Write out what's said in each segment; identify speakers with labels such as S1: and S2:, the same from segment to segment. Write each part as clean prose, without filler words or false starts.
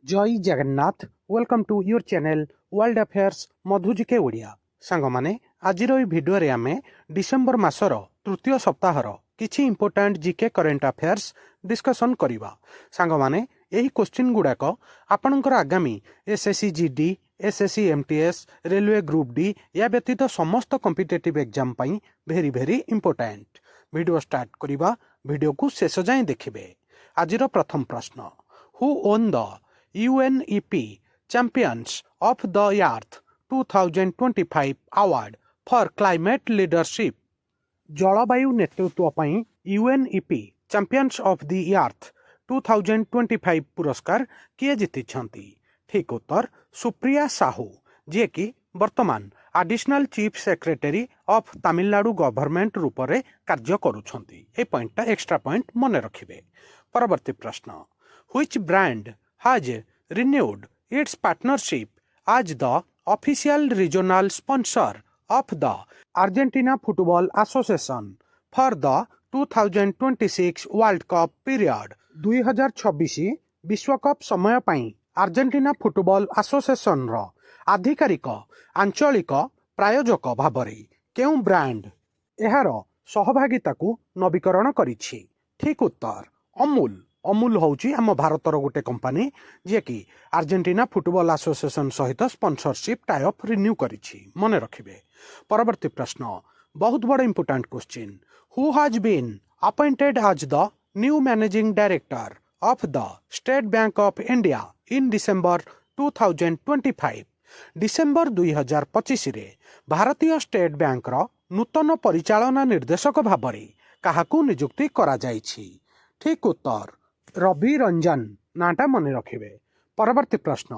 S1: जय Jagannath welcome to your channel world affairs मधुजिके Odia song माने आजिर ई भिडियो रे आमे डिसेंबर मासर तृतीय सप्ताहर किछि important GK current affairs discussion करिबा। सांग माने एही क्वेश्चन गुडाक आपणकर आगामी SSC GD SSC MTS railway group D या व्यतीत समस्त कॉम्पिटिटिव एग्जाम पई भेरी भेरी इंपोर्टेंट। वीडियो स्टार्ट करिबा, वीडियो को शेष जाय देखिबे। आजिर प्रथम प्रश्न, who own the UNEP Champions of the Earth 2025 Award for Climate Leadership। जलवायु नेतृत्व पई UNEP Champions of the Earth 2025 पुरस्कार किए जीतिछंती? ठीक उत्तर सुप्रिया साहू, जे कि वर्तमान additional chief secretary of Tamil Nadu government रूप में कार्य करुछंती। ए पॉइंट एक्स्ट्रा पॉइंट मन रखिबे। परवर्ती प्रश्न, which brand has renewed its partnership as the official regional sponsor of the Argentina Football Association for the 2026 World Cup period। 2026 विश्वकप समय पाई आर्जेंटीना फुटबॉल एसोसिएशन रो आधिकारिक आंचलिक प्रायोजक भाबरे केउ ब्रांड एहार सहभागिता को नवीकरण करिछि? ठीक उत्तर अमूल। अमूल होची आम भारतर गोटे कंपनी जे कि आर्जेंटीना फुटबॉल एसोसिएशन सहित स्पॉन्सरशिप टाइप रिन्यू करिछि, मन रखिबे। परवर्ती प्रश्न, बहुत बड़ important question, who has been appointed as the new managing director of the State Bank of India in December 2025। December 2025 रे भारतीय स्टेट बैंक रो नूतन परिचालना निर्देशक भाबरे काहाकू नियुक्ति करा जाइछि? ठीक उत्तर रवि रंजन, नाटा मन रखिबे। परवर्ती प्रश्न,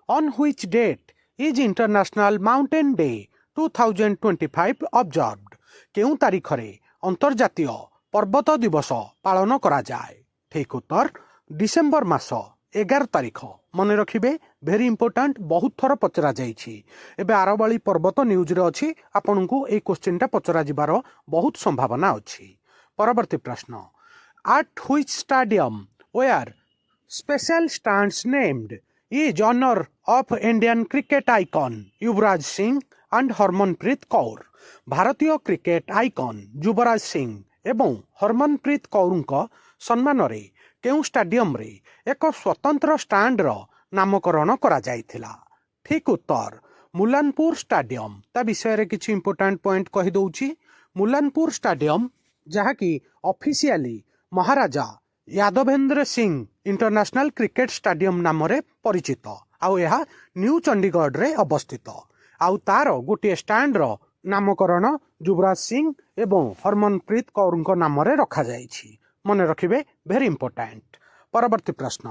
S1: on which date is international mountain day 2025 observed? केउ तारीख रे अंतर्जातीय पर्वत दिवस पालन करा जाए? ठीक उत्तर डिसेंबर मास 11 तारीख, मन रखिबे। भेरी इंपोर्टेंट, बहुत थर पचरा जाइछि। एबे आरबाली पर्वत न्यूज रे अछि, आपनकू ए क्वेश्चन टा पचरा जिबार बहुत संभावना अछि। परवर्ती प्रश्न, at which stadium where special stands named is honor of Indian cricket icon Yuvraj Singh and Harmanpreet Kaur? भारतीय क्रिकेट आइकन युवराज सिंह एवं हरमनप्रीत कौर सम्मान रे केउ स्टाडियम रे एक स्वतंत्र स्टैंड रो नामकरण करा जाइथिला? ठीक उत्तर मुलानपुर स्टाडियम। ता विषय रे किछि इंपोर्टेंट पॉइंट कहि दउछि। मुलानपुर स्टाडियम जहा कि officially Maharaja Yadavendra Singh international cricket stadium नाम रे परिचित, आउ यह न्यू चंडीगढ़ रे अवस्थित। आउ तार गोटे स्टैंड रो नामकरण युवराज सिंह एवं हरमनप्रीत कौर नाम रे रखा जाइछि, मन रखिबे। Very important. परवर्ती प्रश्न,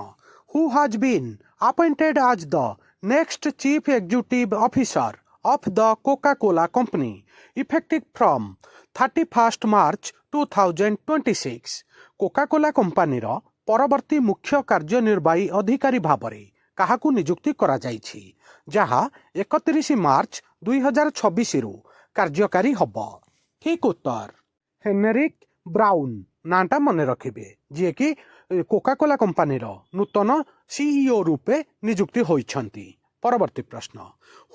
S1: who has been appointed as the next chief executive officer of the Coca Cola company effective from 31 March 2026? Coca Cola company रो परवर्ती मुख्य कार्यनिर्वाही अधिकारी भाबरे काहाकू नियुक्ति करा जाइछि, जहा 31 मार्च 2026 रु कार्यकारी हब? ठीक उत्तर हेनरिक ब्राउन, नाटा मन रखिबे, जे कि कोका कोला कंपनी रो नूतन सीईओ रूपे नियुक्ति होइछंती। परवर्ती प्रश्न,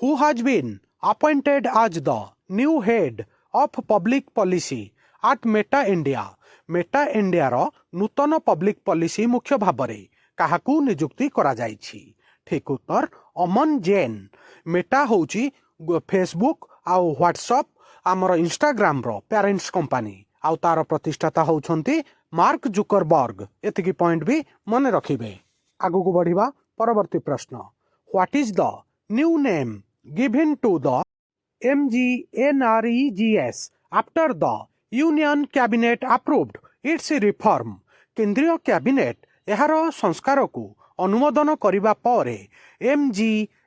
S1: who has been appointed as the new head of public policy at Meta India? Meta India रो नूतन पब्लिक पॉलिसी मुख्य भाबरे काहाकू नियुक्ति करा जाइछि? ठीक उत्तर अमन जैन। मेटा होची फेसबुक आउ व्हाट्सएप आमर इंस्टाग्राम रो पेरेंट्स कंपनी, आउ तार प्रतिष्ठाता होउछंती मार्क जुकरबर्ग। एतिकी पॉइंट भी मन रखिबे। आगु को बढ़िबा। परवर्ती प्रश्न, what is the new name given to the MGNREGS after the union cabinet approved its reform? केंद्रीय कैबिनेट एहार संस्कार को अनुमोदन करिबा परे MGNREGS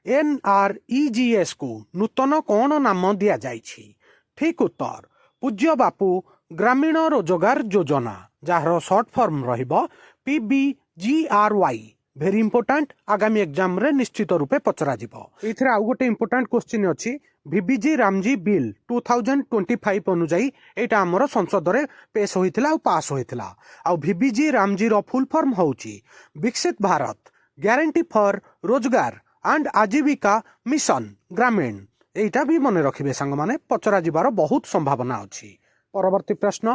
S1: को नूतन कौन नाम दिया जाइछि? ठीक उत्तर पूज्य बापू ग्रामीण रोजगार योजना, जार शॉर्ट फॉर्म रहिबो PBGRY। भेरी इंपोर्टेंट, आगामी एग्जाम रे निश्चित रूपे पचरा जिवो। एथिरा आउ गोटे इंपोर्टेंट क्वेश्चन अछि, VBG रामजी बिल 2025 अनुजाई एटा हमर संसद रे पेश होइथिला और पास होइथिला। आ VBG रामजी रो फुल फॉर्म होउची विकसित भारत ଗ୍ୟାରେଣ୍ଟି ଫର୍ ରୋଜଗାର ଆଣ୍ଡ ଆଜୀବିକା ମିଶନ ଗ୍ରାମୀଣ ଏଇଟା ବି ମନେ ରଖିବେ ସାଙ୍ଗମାନେ, ପଚରା ଯିବାର ବହୁତ ସମ୍ଭାବନା ଅଛି। ପରବର୍ତ୍ତୀ ପ୍ରଶ୍ନ,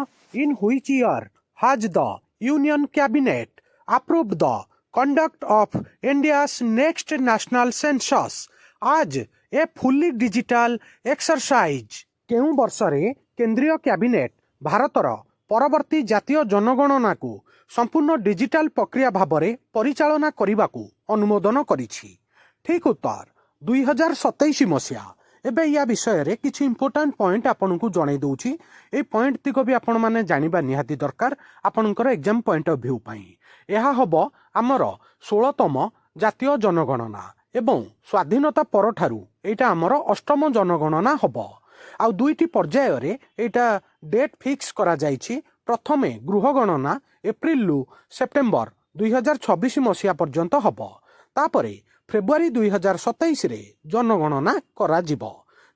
S1: in which year has the union cabinet approved the conduct of India's next national census as a fully digital exercise? କେଉଁ ବର୍ଷରେ କେନ୍ଦ୍ରୀୟ କ୍ୟାବିନେଟ୍ ଭାରତର ପରବର୍ତ୍ତୀ ଜାତୀୟ ଜନଗଣନାକୁ ସମ୍ପୂର୍ଣ୍ଣ ଡିଜିଟାଲ ପ୍ରକ୍ରିୟା ଭାବରେ ପରିଚାଳନା କରିବାକୁ ଅନୁମୋଦନ କରିଛି? ଠିକ୍ ଉତ୍ତର 2027 ମସିହା। ଏବେ ୟା ବିଷୟରେ କିଛି ଇମ୍ପୋର୍ଟାଣ୍ଟ ପଏଣ୍ଟ ଆପଣଙ୍କୁ ଜଣାଇ ଦେଉଛି। এই ପଏଣ୍ଟ ତିକ ବି ଆପଣମାନେ ଜାଣିବା ନିହାତି ଦରକାର ଆପଣଙ୍କର ଏକ୍ଜାମ ପଏଣ୍ଟ ଅଫ୍ ଭ୍ୟୁ ପାଇଁ। ଏହା ହେବ ଆମର 16ତମ ଜାତୀୟ ଜନଗଣନା ଏବଂ ସ୍ୱାଧୀନତା ପରଠାରୁ ଏଇଟା ଆମର 8ମ ଜନଗଣନା ହେବ। ଆଉ ଦୁଇଟି ପର୍ଯ୍ୟାୟରେ ଏଇଟା ଡେଟ୍ ଫିକ୍ସ କରାଯାଇଛି। ପ୍ରଥମେ ଗୃହ ଗଣନା ଏପ୍ରିଲରୁ ସେପ୍ଟେମ୍ବର 2026 ମସିହା ପର୍ଯ୍ୟନ୍ତ ହେବ। ତାପରେ ଫେବୃଆରୀ 2027ରେ ଜନଗଣନା କରାଯିବ।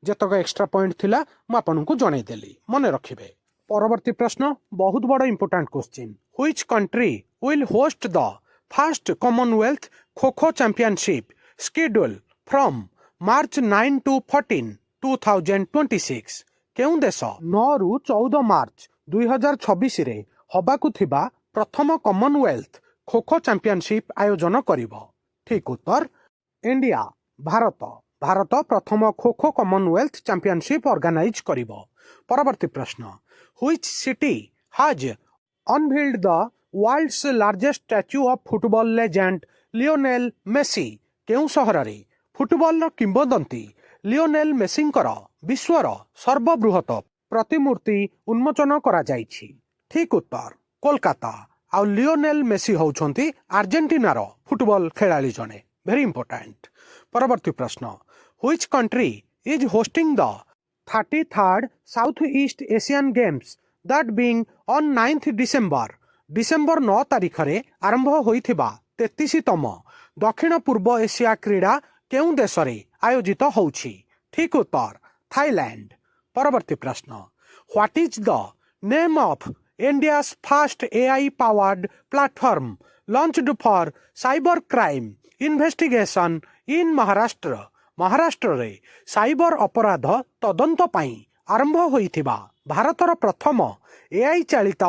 S1: ଯେତକ ଏକ୍ସଟ୍ରା ପଏଣ୍ଟ ଥିଲା ମୁଁ ଆପଣଙ୍କୁ ଜଣାଇଦେଲି, ମନେ ରଖିବେ। ପରବର୍ତ୍ତୀ ପ୍ରଶ୍ନ ବହୁତ ବଡ଼ important question. Which country will host the first Commonwealth Kho-Kho Championship scheduled from March 9 to 14, 2026? କେଉଁ ଦେଶ 9ରୁ 14 ମାର୍ଚ୍ଚ 2026ରେ ହେବାକୁ ଥିବା ପ୍ରଥମ କମନୱେଲ୍ଥ ଖୋଖୋ ଚାମ୍ପିଅନସିପ୍ ଆୟୋଜନ କରିବ? ଠିକ୍ ଉତ୍ତର ଇଣ୍ଡିଆ, ଭାରତ। ଭାରତ ପ୍ରଥମ ଖୋଖୋ କମନୱେଲ୍ଥ ଚାମ୍ପିଅନସିପ୍ ଅର୍ଗାନାଇଜ୍ କରିବ। ପରବର୍ତ୍ତୀ ପ୍ରଶ୍ନ, which city has unveiled the world's largest statue of football legend Lionel Messi? କେଉଁ ସହରରେ ଫୁଟବଲର କିମ୍ବଦନ୍ତୀ ଲିଓନେଲ ମେସିଙ୍କର ବିଶ୍ୱର ସର୍ବବୃହତ ପ୍ରତିମୂର୍ତ୍ତି ଉନ୍ମୋଚନ କରାଯାଇଛି? ଠିକ୍ ଉତ୍ତର କୋଲକାତା। ଆଉ ଲିଓନେଲ ମେସି ହେଉଛନ୍ତି ଆର୍ଜେଣ୍ଟିନାର ଫୁଟବଲ ଖେଳାଳି ଜଣେ, ଭେରି ଇମ୍ପୋର୍ଟାଣ୍ଟ। ପରବର୍ତ୍ତୀ ପ୍ରଶ୍ନ, which country is hosting the 33rd south east Asian games that being on 9th December? December 9 ତାରିଖରେ ଆରମ୍ଭ ହୋଇଥିବା 33ତମ ଦକ୍ଷିଣ ପୂର୍ବ ଏସିଆ କ୍ରୀଡ଼ା କେଉଁ ଦେଶରେ ଆୟୋଜିତ ହେଉଛି? ଠିକ୍ ଉତ୍ତର ଥାଇଲ୍ୟାଣ୍ଡ। ପରବର୍ତ୍ତୀ ପ୍ରଶ୍ନ, what is the name of India's first AI powered platform launched for cyber crime investigation in Maharashtra? ମହାରାଷ୍ଟ୍ରରେ ସାଇବର ଅପରାଧ ତଦନ୍ତ ପାଇଁ ଆରମ୍ଭ ହୋଇଥିବା ଭାରତର ପ୍ରଥମ AI ଚାଳିତ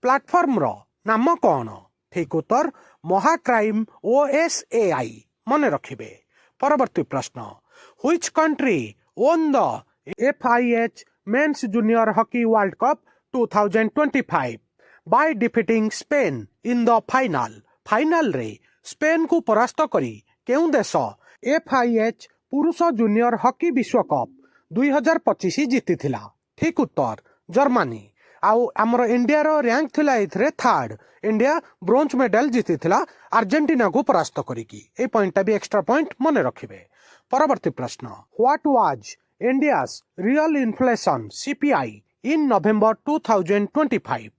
S1: ପ୍ଲାଟଫର୍ମର ନାମ କ'ଣ? ଠିକ୍ ଉତ୍ତର ମହାକ୍ରାଇମ୍ OSAI, ମନେ ରଖିବେ। ପରବର୍ତ୍ତୀ ପ୍ରଶ୍ନ, which country won the FIH men's junior hockey world cup 2025 by defeating Spain in the final? ଫାଇନାଲରେ ସ୍ପେନ୍କୁ ପରାସ୍ତ କରି କେଉଁ ଦେଶ FIH ପୁରୁଷ ଜୁନିୟର ହକି ବିଶ୍ୱକପ୍ 2025 ଜିତିଥିଲା? ଠିକ୍ ଉତ୍ତର ଜର୍ମାନୀ। ଆଉ ଆମର ଇଣ୍ଡିଆର ର୍ୟାଙ୍କ ଥିଲା ଏଥିରେ 3rd। ଇଣ୍ଡିଆ ବ୍ରୋଞ୍ଜ ମେଡାଲ ଜିତିଥିଲା ଆର୍ଜେଣ୍ଟିନାକୁ ପରାସ୍ତ କରିକି। এই ପଏଣ୍ଟଟା ବି ଏକ୍ସଟ୍ରା ପଏଣ୍ଟ ମନେ ରଖିବେ। ପରବର୍ତ୍ତୀ ପ୍ରଶ୍ନ, what was India's real inflation CPI in November 2025?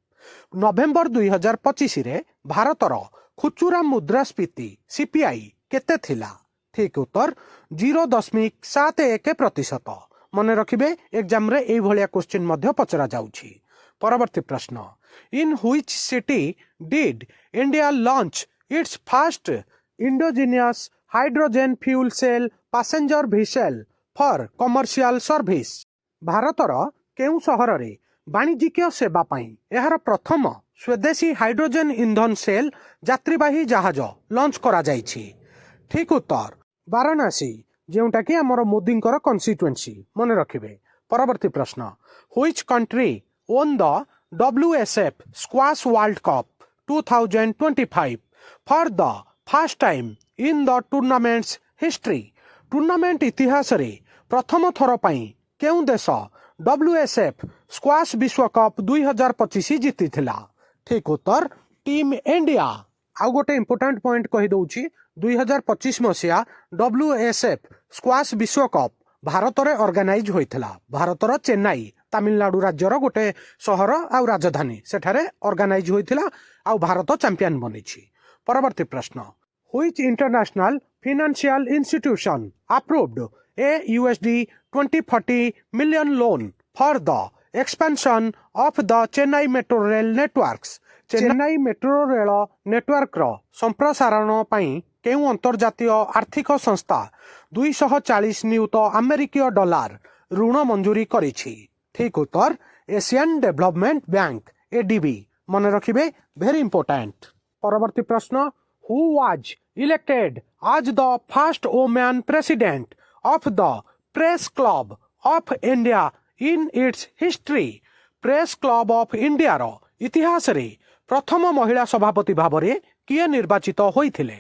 S1: November 2025ରେ ଭାରତର ଖୁଚୁରା ମୁଦ୍ରାସ୍ଫୀତି CPI କେତେ ଥିଲା? ଠିକ୍ ଉତ୍ତର 0.71%। ମନେ ରଖିବେ, ଏକ୍ଜାମରେ ଏଇଭଳିଆ କ୍ୱେଶ୍ଚିନ୍ ମଧ୍ୟ ପଚରା ଯାଉଛି। ପରବର୍ତ୍ତୀ ପ୍ରଶ୍ନ, in which city did India launch its first indigenous hydrogen fuel cell passenger vessel for commercial service? ଭାରତର କେଉଁ ସହରରେ ବାଣିଜ୍ୟିକ ସେବା ପାଇଁ ଏହାର ପ୍ରଥମ ସ୍ୱଦେଶୀ ହାଇଡ୍ରୋଜେନ୍ ଇନ୍ଧନ ସେଲ୍ ଯାତ୍ରୀବାହୀ ଜାହାଜ ଲଞ୍ଚ କରାଯାଇଛି? ଠିକ୍ ଉତ୍ତର ବାରାଣାସୀ, ଯେଉଁଟାକି ଆମର ମୋଦିଙ୍କର କନଷ୍ଟିଟ୍ୟୁଏନ୍ସି, ମନେ ରଖିବେ। ପରବର୍ତ୍ତୀ ପ୍ରଶ୍ନ, which country won the WSF squash world cup 2025 for the first time in the tournament's history? Tournament ଇତିହାସରେ ପ୍ରଥମ ଥର ପାଇଁ କେଉଁ ଦେଶ WSF ସ୍କ୍ୱାସ୍ ବିଶ୍ୱକପ୍ 2025 ଜିତିଥିଲା? ଠିକ୍ ଉତ୍ତର ଟିମ୍ ଇଣ୍ଡିଆ। ଆଉ ଗୋଟେ ଇମ୍ପୋର୍ଟାଣ୍ଟ ପଏଣ୍ଟ କହିଦେଉଛି, 2025 ମସିହା WSF ସ୍କ୍ୱାସ୍ ବିଶ୍ୱକପ୍ ଭାରତରେ ଅର୍ଗାନାଇଜ୍ ହୋଇଥିଲା। ଭାରତର ଚେନ୍ନାଇ, ତାମିଲନାଡୁ ରାଜ୍ୟର ଗୋଟେ ସହର ଆଉ ରାଜଧାନୀ, ସେଠାରେ ଅର୍ଗାନାଇଜ୍ ହୋଇଥିଲା ଆଉ ଭାରତ ଚାମ୍ପିୟନ ବନିଛି। ପରବର୍ତ୍ତୀ ପ୍ରଶ୍ନ, which international financial institution approved a $2040 million loan for the expansion of the Chennai Metro Rail networks? Chennai metro ରେଳ ନେଟୱାର୍କର ସମ୍ପ୍ରସାରଣ ପାଇଁ केउं अंतर्जातीय आर्थिक संस्था 240 नियुत अमेरिकीय डॉलर ऋण मंजूरी करिछि? ठीक उत्तर एशियन डेवलपमेंट बैंक एडीबी। मन रखिबे, वेरी इंपोर्टेंट। परवर्ती प्रश्न, who was elected as the first women president of the press club of India in its history? Press club of India रो इतिहास रे प्रथम महिला सभापति भाबरे किए निर्वाचित होइथिले?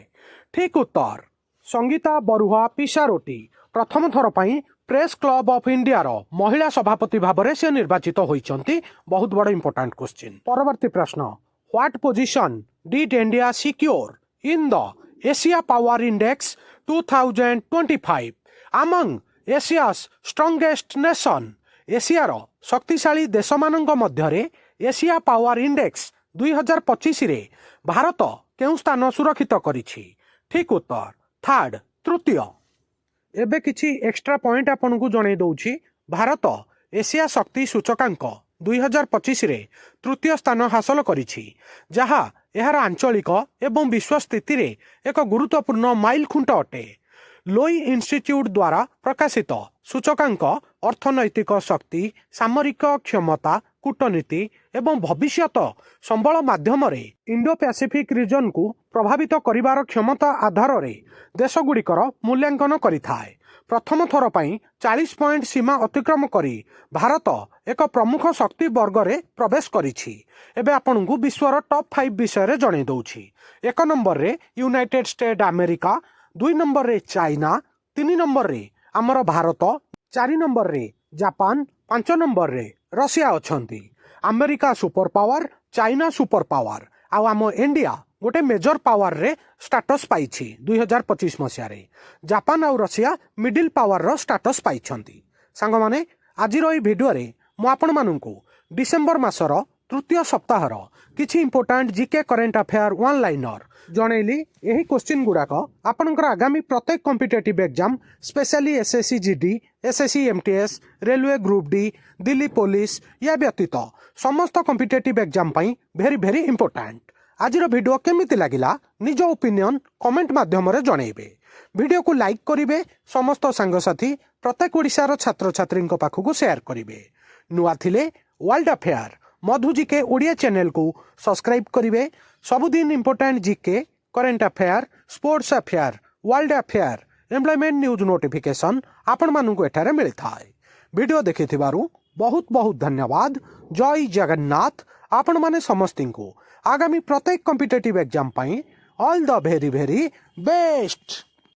S1: ठीक उत्तर संगीता बरुआ पिसारोटी प्रथम थर पई प्रेस क्लब ऑफ इंडिया रो महिला सभापति भाबरे से निर्वाचित होइचंती। बहुत बड़ इंपोर्टेंट क्वेश्चन। परवर्ती प्रश्न, what position did India secure in the Asia power index 2025 among Asia's strongest nation? एशियार शक्तिशाली देशमानंक मध्यरे एशिया पावर इंडेक्स 2025 रे भारत केउं स्थान सुरक्षित करिछि? ठीक उत्तर थर्ड तृतीय। एबे किछि एक्स्ट्रा पॉइंट आपन को जणे दउछि। भारत एशिया शक्ति सूचकांक 2025 रे तृतीय स्थान हासिल करिछि, जहा एहार आंचलिक एवं विश्व स्थिति रे एक गुरुत्वपूर्ण माइल खुंट अटे। लोई इंस्टीट्यूट द्वारा प्रकाशित सूचकांक अर्थनैतिक शक्ति, सामरिक क्षमता, कूटनीति एवं भविष्यत संबल माध्यम इंडो पैसिफिक रीजन को प्रभावित करिवार क्षमता आधार रे देशगुड़िकर मूल्यांकन करिथाए। प्रथम थर पई 40 पॉइंट सीमा अतिक्रम करी भारत एक प्रमुख शक्ति वर्ग रे प्रवेश करिछि। एबे आपन को विश्वर टॉप 5 विषय रे जणे दउछि। 1 नंबर रे यूनाइटेड स्टेट अमेरिका, 2 नंबर रे चाइना, 3 नंबर रे हमर भारत, 4 नंबर रे जापान, 5 नंबर रे रशिया अछंती। America super power, China super power आ आम इंडिया गोटे मेजर पावर रे स्टेटस पाइछि 2025 मसिया रे। जापान आ रशिया मिडिल पावर रो स्टेटस पाइछंती। सांग माने आजिर एई भिडियो रे मु आपण माननकु डिसेंबर मासर तृतीय सप्ताहर किछि important GK current affair one liner जणैली। एही क्वेश्चन गुड़ाक आपनकर आगामी प्रत्येक competitive exam specially SSC GD, SSC MTS, railway group D, Delhi police या व्यतीत समस्त कॉम्पिटिटिव एग्जाम पई वेरी वेरी इंपोर्टेंट। आजिर वीडियो केमिति लागिला निज ओपिनियन कमेंट माध्यम रे जणैबे। वीडियो को लाइक करिवे, समस्त सांगसाथी प्रत्येक ओडिशार छात्र छात्री पाखकु शेयर करिवे। नुआ थिले वर्ल्ड अफेयर मधु जीके ओडिया चैनल को सब्सक्राइब करिवे। सबुदिन important GK, current affair, sports affair, world affair, employment news notification आपण मानू एठारे मिलथाए। वीडियो देखिथिबारु बहुत बहुत धन्यवाद। जय जगन्नाथ। आपण माने समस्तिंकु आगामी प्रत्येक कॉम्पिटिटिव एग्जाम पई all the very very best.